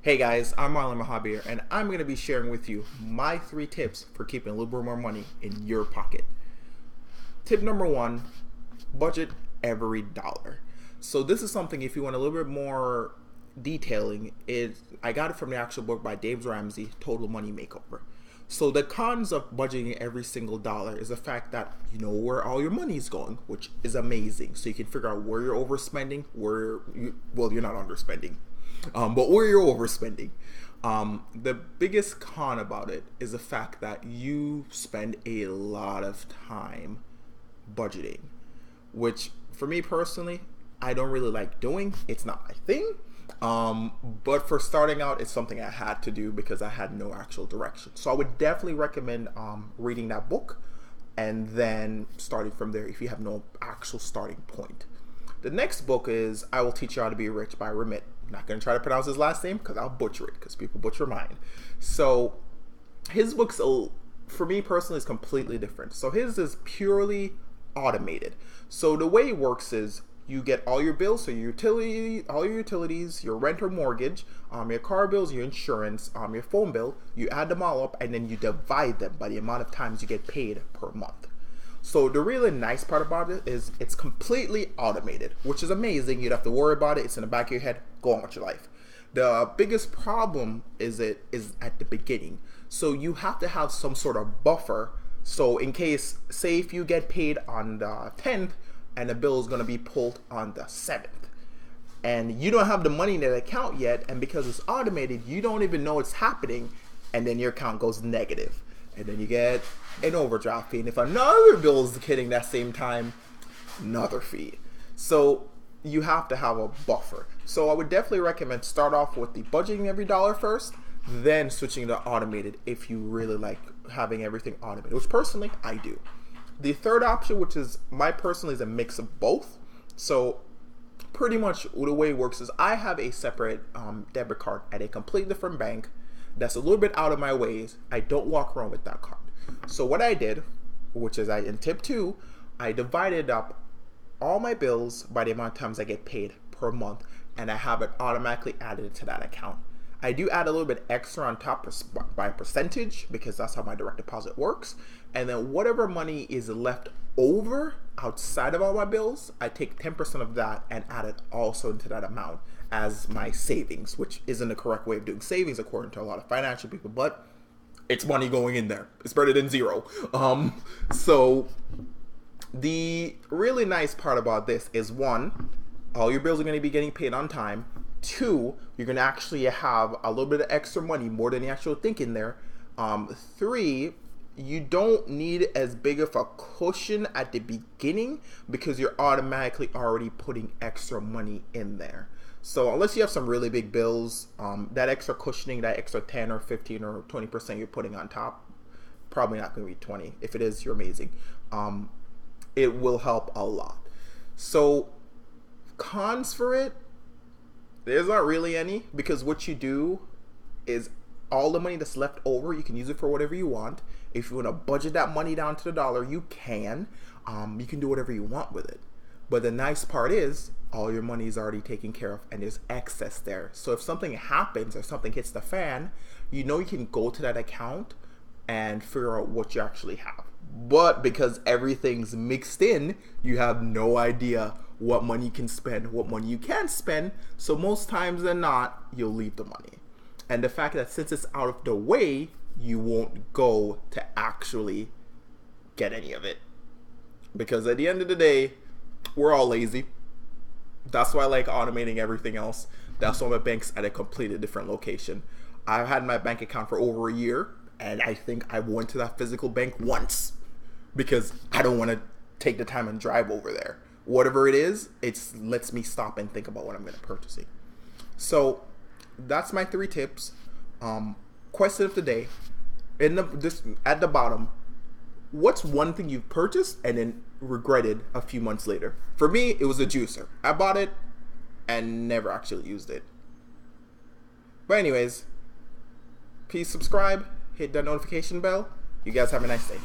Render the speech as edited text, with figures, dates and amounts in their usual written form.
Hey guys, I'm Marlon Mahabir, and I'm going to be sharing with you my 3 tips for keeping a little bit more money in your pocket. Tip number 1, budget every dollar. So this is something, if you want a little bit more detailing, I got it from the actual book by Dave Ramsey, Total Money Makeover. So the cons of budgeting every single dollar is the fact that you know where all your money is going, which is amazing. So you can figure out where you're overspending, you're not underspending, but where you're overspending. The biggest con about it is the fact that you spend a lot of time budgeting, which for me personally, I don't really like doing. It's not my thing. But for starting out, it's something I had to do because I had no actual direction. So I would definitely recommend reading that book and then starting from there if you have no actual starting point. The next book is I Will Teach You How to Be Rich by Ramit. I'm not going to try to pronounce his last name because I'll butcher it because people butcher mine. So his books, for me personally, is completely different. So his is purely automated. So the way it works is you get all your bills, so all your utilities, your rent or mortgage, your car bills, your insurance, your phone bill, you add them all up and then you divide them by the amount of times you get paid per month. So the really nice part about it is it's completely automated, which is amazing. You don't have to worry about it. It's in the back of your head. Go on with your life. The biggest problem is at the beginning. So you have to have some sort of buffer. So in case, say if you get paid on the 10th and the bill is going to be pulled on the 7th, and you don't have the money in that account yet, and because it's automated, you don't even know it's happening, and then your account goes negative. And then you get an overdraft fee. And if another bill is hitting that same time, another fee. So you have to have a buffer. So I would definitely recommend start off with the budgeting every dollar first, then switching to automated if you really like having everything automated, which personally I do. The third option, which is is a mix of both. So pretty much the way it works is I have a separate debit card at a completely different bank that's a little bit out of my ways. I don't walk around with that card. So what I did, which is in tip 2, I divided up all my bills by the amount of times I get paid per month, and I have it automatically added to that account. I do add a little bit extra on top by percentage because that's how my direct deposit works. And then whatever money is left over outside of all my bills, I take 10% of that and add it also into that amount as my savings, which isn't the correct way of doing savings according to a lot of financial people, but it's money going in there. It's better than zero. So the really nice part about this is 1, all your bills are going to be getting paid on time. 2, you're going to actually have a little bit of extra money, more than you actually think in there. 3, you don't need as big of a cushion at the beginning because you're automatically already putting extra money in there. So unless you have some really big bills, that extra cushioning, that extra 10 or 15 or 20% you're putting on top, probably not going to be 20. If it is, you're amazing. It will help a lot. So cons for it, there's not really any, because what you do is all the money that's left over, you can use it for whatever you want. If you want to budget that money down to the dollar, you can. You can do whatever you want with it. But the nice part is all your money is already taken care of and there's excess there. So if something happens or something hits the fan, you know you can go to that account and figure out what you actually have. But because everything's mixed in, you have no idea what money you can spend, what money you can't spend. So most times than not, you'll leave the money. And the fact that since it's out of the way, you won't go to actually get any of it. Because at the end of the day, we're all lazy. That's why I like automating everything else. That's why my bank's at a completely different location. I've had my bank account for over a year, and I think I went to that physical bank once because I don't want to take the time and drive over there. Whatever it is, it lets me stop and think about what I'm going to purchase. So that's my 3 tips. Question of the day. At the bottom, what's one thing you've purchased and then regretted a few months later? For me, it was a juicer. I bought it and never actually used it. But anyways, please subscribe, hit that notification bell. You guys have a nice day.